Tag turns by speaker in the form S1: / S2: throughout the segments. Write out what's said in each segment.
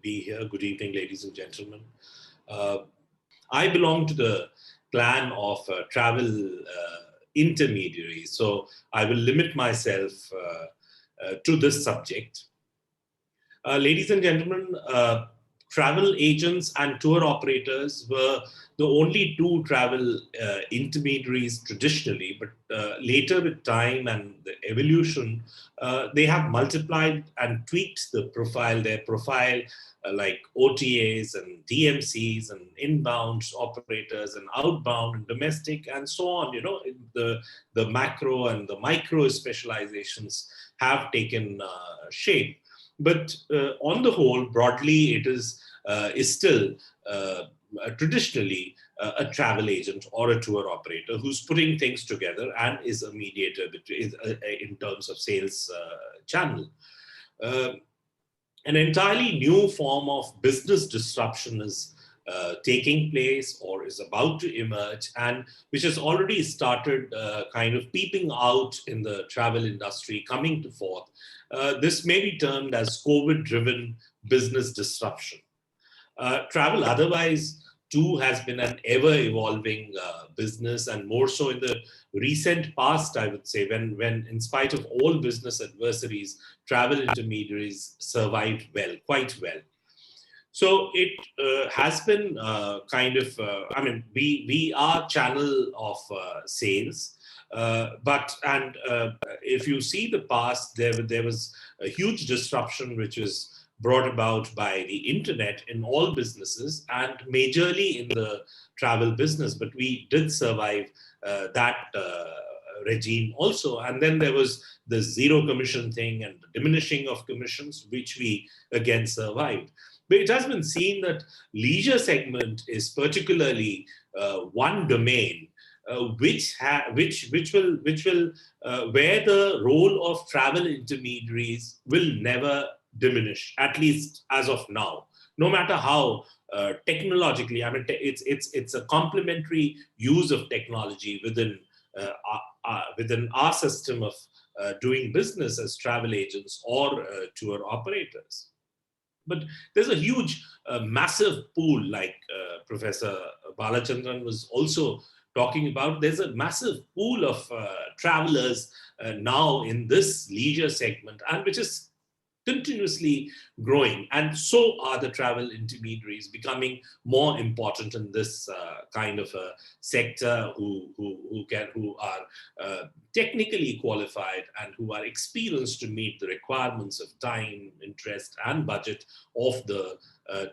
S1: be here. Good evening, ladies and gentlemen. Uh, I belong to the clan of travel intermediaries, so I will limit myself to this subject. Ladies and gentlemen, travel agents and tour operators were the only two travel intermediaries traditionally, but later with time and the evolution, they have multiplied and tweaked their profile, like OTAs and DMCs and inbound operators and outbound and domestic and so on. The macro and the micro specializations have taken shape. But on the whole, broadly, it is still traditionally a travel agent or a tour operator who's putting things together and is a mediator between, in terms of sales channel. An entirely new form of business disruption is taking place or is about to emerge, and which has already started kind of peeping out in the travel industry, coming to forth. This may be termed as COVID-driven business disruption. Travel otherwise too has been an ever-evolving business, and more so in the recent past, I would say, when in spite of all business adversaries, travel intermediaries survived well, quite well. So it has been we are channel of sales, if you see the past, there was a huge disruption which was brought about by the internet in all businesses and majorly in the travel business, but we did survive that regime also. And then there was the zero commission thing and the diminishing of commissions, which we again survived. But it has been seen that leisure segment is particularly one domain which will where the role of travel intermediaries will never diminish, at least as of now. No matter how technologically, it's a complementary use of technology within our system of doing business as travel agents or tour operators. But there's a huge, massive pool, like Professor Balachandran was also talking about. There's a massive pool of travelers now in this leisure segment, and which is continuously growing. And so are the travel intermediaries becoming more important in this kind of a sector who are technically qualified and who are experienced to meet the requirements of time, interest, and budget of the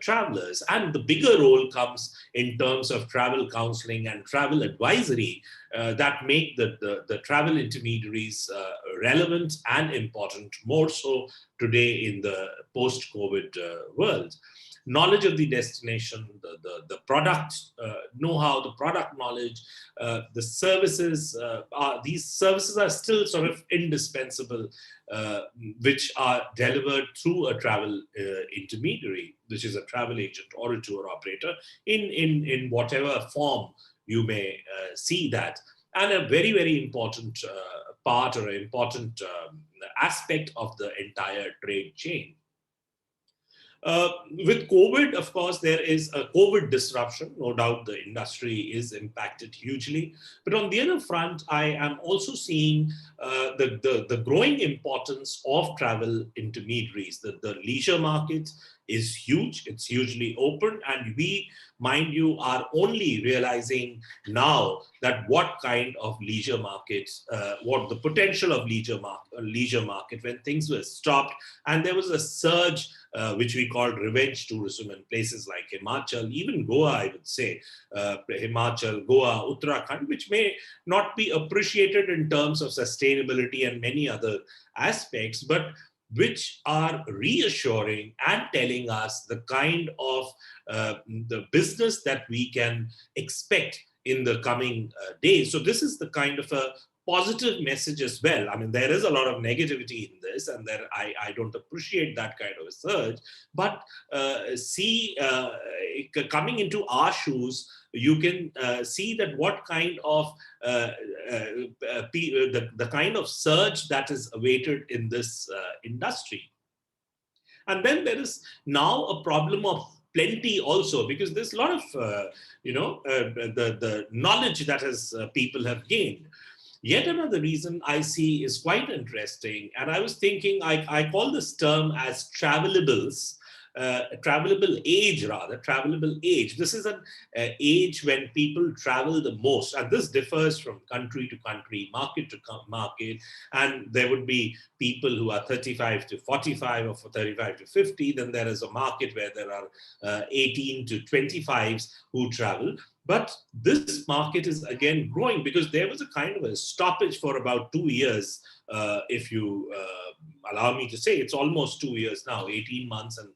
S1: travelers. And the bigger role comes in terms of travel counseling and travel advisory that make the travel intermediaries relevant and important, more so today in the post-COVID world. Knowledge of the destination, the product know-how, the product knowledge, the services, these services are still sort of indispensable, which are delivered through a travel intermediary, which is a travel agent or a tour operator, in whatever form you may see that. And a very, very important part or an important aspect of the entire trade chain. With COVID, of course, there is a COVID disruption. No doubt the industry is impacted hugely. But on the other front, I am also seeing the growing importance of travel intermediaries. The leisure market is huge. It's hugely open. And we, mind you, are only realizing now that what kind of leisure market, what the potential of leisure market when things were stopped. And there was a surge which we called revenge tourism in places like Himachal, even Goa, I would say, Himachal, Goa, Uttarakhand, which may not be appreciated in terms of sustainability and many other aspects, but which are reassuring and telling us the kind of the business that we can expect in the coming days. So this is the kind of a positive message as well. I mean, there is a lot of negativity in this, and I don't appreciate that kind of a surge. But coming into our shoes, you can see that what kind of the kind of surge that is awaited in this industry. And then there is now a problem of plenty also, because there's a lot of the knowledge that has people have gained. Yet another reason I see is quite interesting, and I was thinking, I call this term as travelables, travelable age rather, travelable age. This is an age when people travel the most, and this differs from country to country, market to market, and there would be people who are 35 to 45 or 35 to 50. Then there is a market where there are 18 to 25s who travel. But this market is again growing because there was a kind of a stoppage for about 2 years. If you allow me to say, it's almost 2 years now, 18 months, and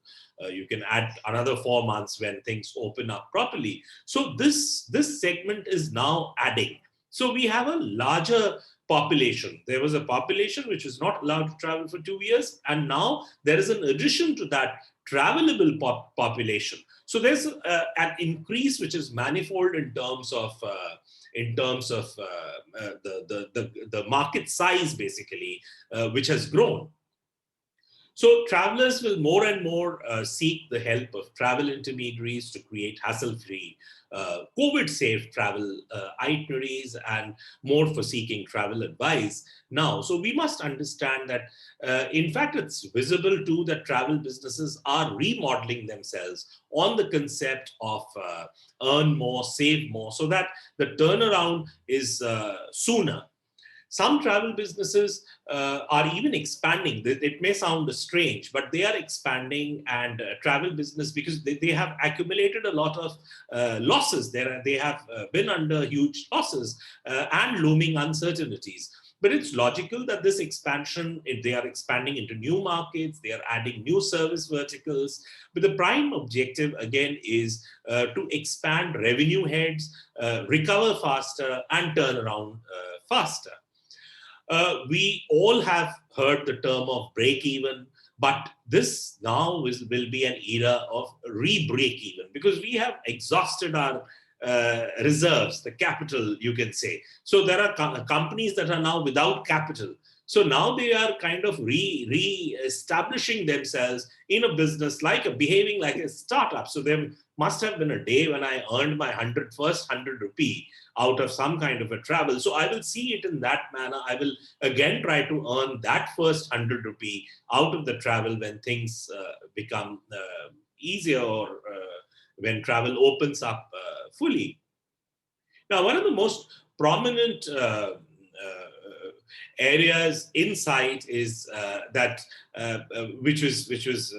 S1: you can add another 4 months when things open up properly. So this segment is now adding. So we have a larger population. There was a population which was not allowed to travel for 2 years, and now there is an addition to that travelable population. So there's an increase which is manifold in terms of the market size, basically, which has grown. So travelers will more and more seek the help of travel intermediaries to create hassle-free, COVID-safe travel itineraries, and more for seeking travel advice now. So we must understand that, in fact, it's visible too that travel businesses are remodeling themselves on the concept of earn more, save more, so that the turnaround is sooner. Some travel businesses are even expanding. It may sound strange, but they are expanding, and travel business, because they have accumulated a lot of losses. They have been under huge losses and looming uncertainties. But it's logical that this expansion, if they are expanding into new markets, they are adding new service verticals. But the prime objective, again, is to expand revenue heads, recover faster, and turn around faster. We all have heard the term of break even, but this now will be an era of re-break even, because we have exhausted our reserves, the capital, you can say. So there are companies that are now without capital. So now they are kind of re-establishing themselves in a business, behaving like a startup. So there must have been a day when I earned my first 100 rupee out of some kind of a travel. So I will see it in that manner. I will again try to earn that first 100 rupee out of the travel when things become easier, or when travel opens up fully. Now, one of the most prominent areas in sight is that which was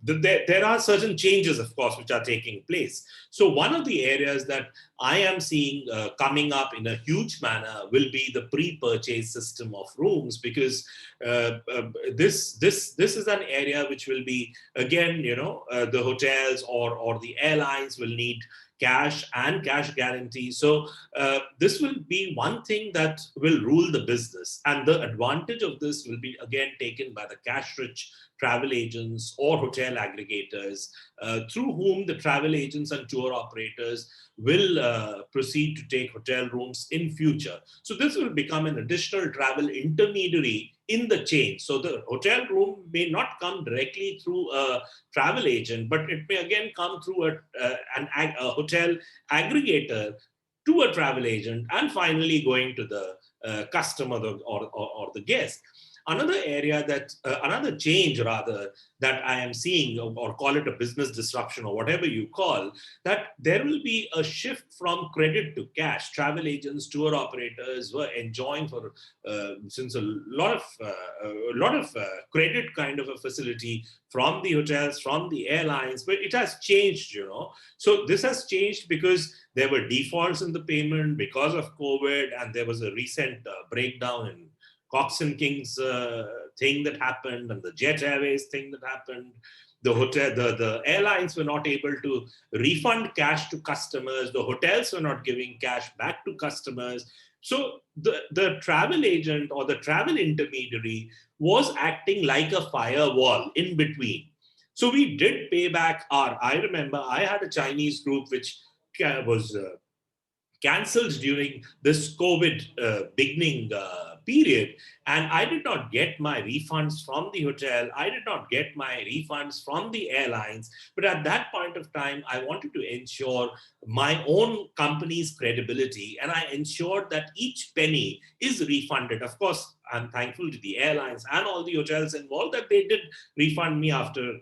S1: there are certain changes, of course, which are taking place. So one of the areas that I am seeing coming up in a huge manner will be the pre-purchase system of rooms, because this is an area which will be, again, the hotels or the airlines will need cash and cash guarantee. So this will be one thing that will rule the business, and the advantage of this will be again taken by the cash-rich travel agents or hotel aggregators, through whom the travel agents and tour operators will proceed to take hotel rooms in future. So this will become an additional travel intermediary in the chain. So the hotel room may not come directly through a travel agent, but it may again come through a hotel aggregator to a travel agent, and finally going to the customer or the guest. Another area another change rather, that I am seeing, or call it a business disruption or whatever you call, that there will be a shift from credit to cash. Travel agents, tour operators were enjoying for since a lot of credit kind of a facility from the hotels, from the airlines, but it has changed, So this has changed because there were defaults in the payment because of COVID, and there was a recent breakdown in Cox and Kings thing that happened, and the Jet Airways thing that happened. The airlines were not able to refund cash to customers. The hotels were not giving cash back to customers. So the travel agent or the travel intermediary was acting like a firewall in between. So we did pay back I remember I had a Chinese group which was cancelled during this COVID beginning period, and I did not get my refunds from the hotel. I did not get my refunds from the airlines. But at that point of time, I wanted to ensure my own company's credibility, and I ensured that each penny is refunded. Of course, I'm thankful to the airlines and all the hotels involved that they did refund me after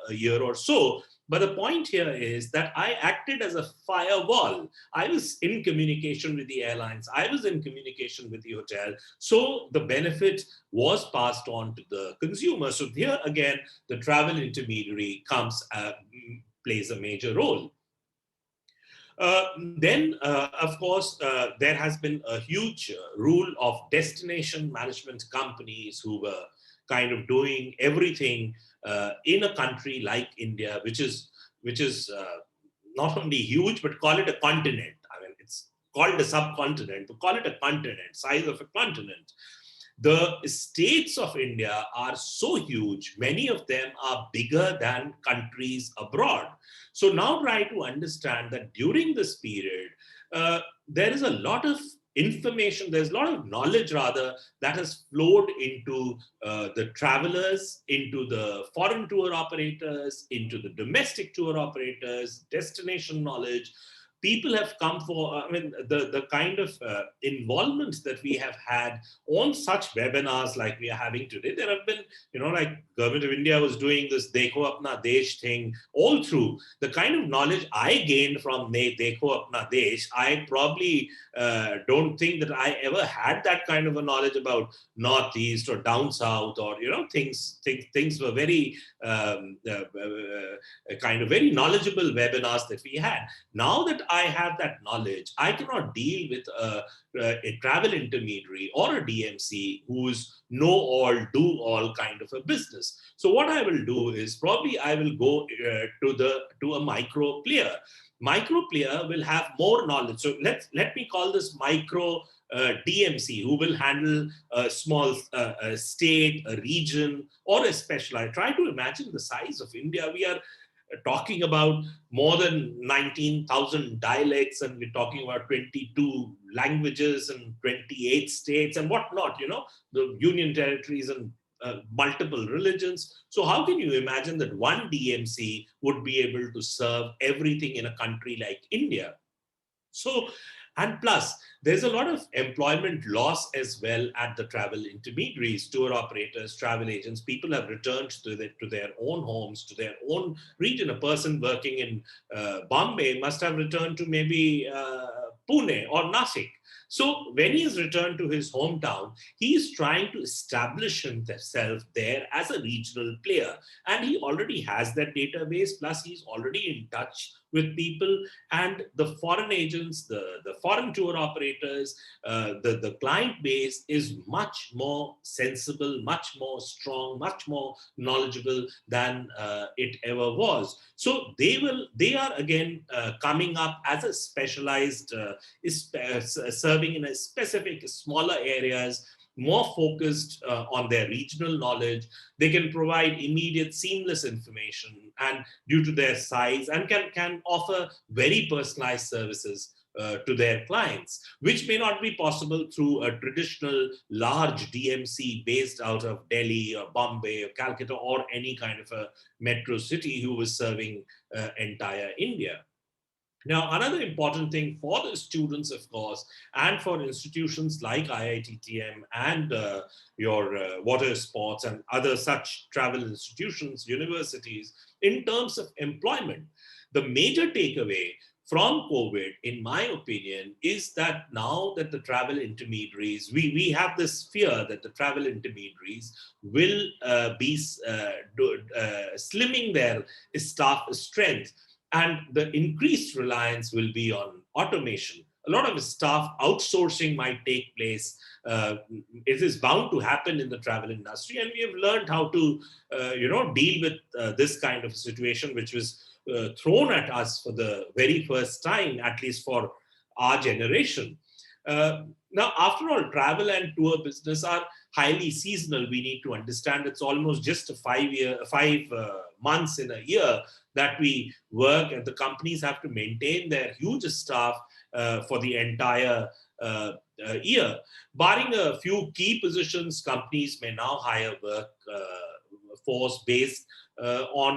S1: a year or so. But the point here is that I acted as a firewall. I was in communication with the airlines. I was in communication with the hotel. So the benefit was passed on to the consumer. So here again, the travel intermediary plays a major role. Then, of course, there has been a huge rule of destination management companies who were kind of doing everything in a country like India, which is not only huge, but call it a continent. I mean, it's called a subcontinent, but call it a continent, size of a continent. The states of India are so huge, many of them are bigger than countries abroad. So now try to understand that during this period, there is a lot of information, there's a lot of knowledge rather that has flowed into the travelers, into the foreign tour operators, into the domestic tour operators, destination knowledge. People have come for, I mean, the kind of involvement that we have had on such webinars like we are having today. There have been, like Government of India was doing this Dekho Apna Desh thing all through. The kind of knowledge I gained from Dekho Apna Desh, I probably don't think that I ever had that kind of a knowledge about Northeast or down South, or, things were very kind of very knowledgeable webinars that we had. Now that I have that knowledge, I cannot deal with a travel intermediary or a DMC who's know all, do all kind of a business. So what I will do is probably I will go to a micro player. Micro player will have more knowledge. So let me call this micro DMC, who will handle a small state, a region, or a specialized. Try to imagine the size of India. We are talking about more than 19,000 dialects, and we're talking about 22 languages and 28 states and whatnot, the union territories and multiple religions. So how can you imagine that one DMC would be able to serve everything in a country like India? So, and plus, there's a lot of employment loss as well at the travel intermediaries, tour operators, travel agents. People have returned to their own homes, to their own region. A person working in Bombay must have returned to maybe Pune or Nashik. So when he has returned to his hometown, he is trying to establish himself there as a regional player. And he already has that database, plus he's already in touch with people, and the foreign agents, the foreign tour operators, the client base is much more sensible, much more strong, much more knowledgeable than it ever was. So they are again coming up as a specialized, serving in a specific smaller areas, more focused on their regional knowledge. They can provide immediate, seamless information, and due to their size, and can offer very personalized services to their clients, which may not be possible through a traditional large DMC based out of Delhi or Bombay or Calcutta or any kind of a metro city who was serving entire India. Now, another important thing for the students, of course, and for institutions like IITTM and your water sports and other such travel institutions, universities, in terms of employment, the major takeaway from COVID, in my opinion, is that now that the travel intermediaries, we have this fear that the travel intermediaries will be slimming their staff strength, and the increased reliance will be on automation. A lot of staff outsourcing might take place. It is bound to happen in the travel industry, and we have learned how to, deal with this kind of situation, which was thrown at us for the very first time, at least for our generation. Now, after all, travel and tour business are highly seasonal. We need to understand it's almost just a 5 months, in a year that we work, and the companies have to maintain their huge staff for the entire year. Barring a few key positions, companies may now hire work force based on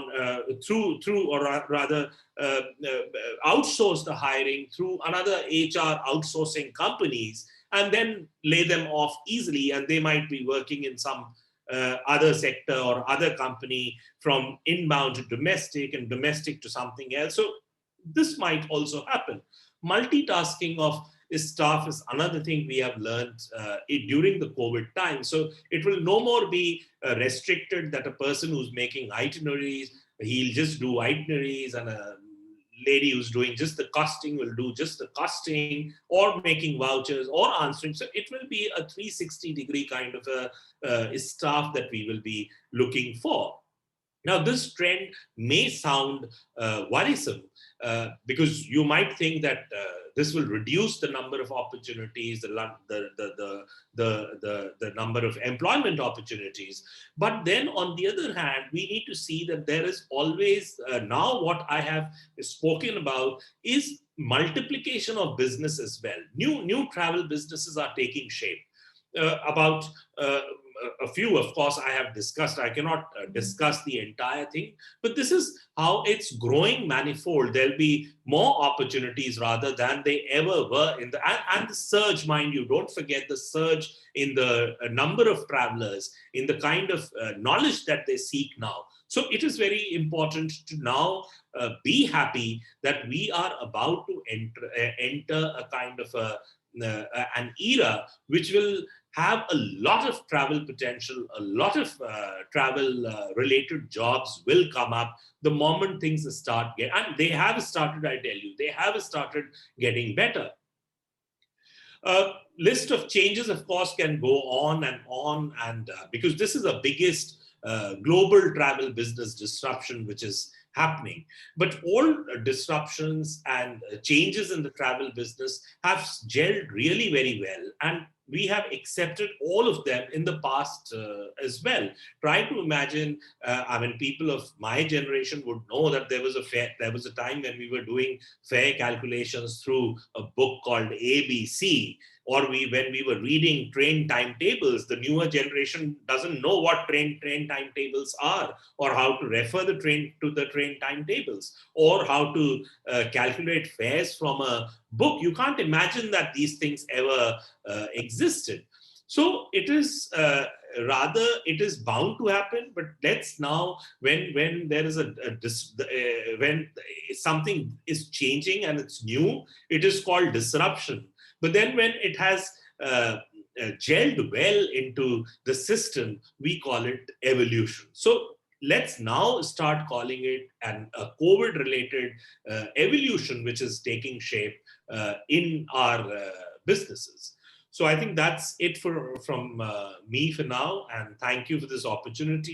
S1: through or rather outsource the hiring through another HR outsourcing companies, and then lay them off easily, and they might be working in some other sector or other company, from inbound to domestic and domestic to something else. So this might also happen. Multitasking of staff is another thing we have learned during the COVID time. So it will no more be restricted that a person who's making itineraries, he'll just do itineraries, and a lady who's doing just the costing will do just the costing, or making vouchers or answering. So it will be a 360-degree kind of a staff that we will be looking for. Now, this trend may sound worrisome because you might think that this will reduce the number of opportunities, the number of employment opportunities. But then, on the other hand, we need to see that there is always now what I have spoken about is multiplication of business as well. New travel businesses are taking shape. About a few, of course, I have discussed. I cannot discuss the entire thing, but this is how it's growing manifold. There'll be more opportunities rather than they ever were in the, and the surge, mind you, don't forget the surge in the number of travelers, in the kind of knowledge that they seek now. So it is very important to now be happy that we are about to enter a kind of an era which will have a lot of travel potential, a lot of travel related jobs will come up the moment things start and they have started, I tell you, they have started getting better. List of changes, of course, can go on, and because this is the biggest global travel business disruption which is happening. But all disruptions and changes in the travel business have gelled really very well, and we have accepted all of them in the past as well. Try to imagine, I mean, people of my generation would know that there was a time when we were doing fare calculations through a book called ABC, or when we were reading train timetables. The newer generation doesn't know what train timetables are, or how to refer the train to the train timetables, or how to calculate fares from a book. You can't imagine that these things ever existed. So it is rather, it is bound to happen. But let's now, when there is when something is changing and it's new, it is called disruption. But then when it has gelled well into the system, we call it evolution. So let's now start calling it a COVID-related evolution, which is taking shape in our businesses. So I think that's it from me for now. And thank you for this opportunity.